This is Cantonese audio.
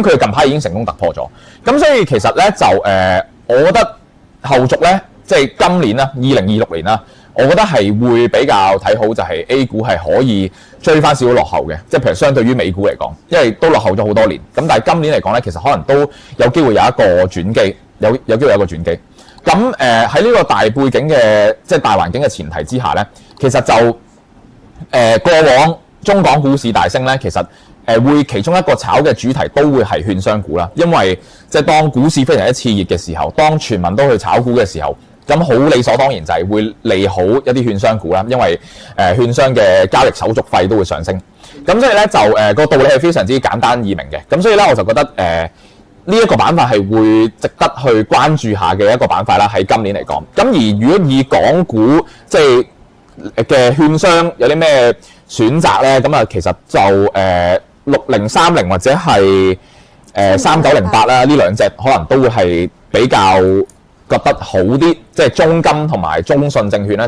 咁佢近排已經成功突破咗。咁所以其實咧就我覺得後續咧即係今年啦，2026年啦。我覺得係會比較睇好，就係 A 股係可以追翻少少落後嘅，即係譬如相對於美股嚟講，因為都落後咗好多年。咁但係今年嚟講咧，其實可能都有機會有一個轉機，有機會有一個轉機。咁喺呢個大背景嘅即係大環境嘅前提之下咧，其實就過往中港股市大升咧，其實會其中一個炒嘅主題都會係券商股啦，因為即係當股市非常之熾熱嘅時候，當全民都去炒股嘅時候。咁好理所當然就係會利好一啲券商股啦，因為券商嘅交易手續費都會上升。咁所以咧就個道理係非常之簡單易明嘅。咁所以咧我就覺得呢一個板塊係會值得去關注下嘅一個板塊啦，喺今年嚟講。咁而如果以港股即係嘅券商有啲咩選擇咧，咁啊其實就6030或者係3908啦，呢兩隻可能都會係比較覺得好啲，即係中金同埋中信證券咧。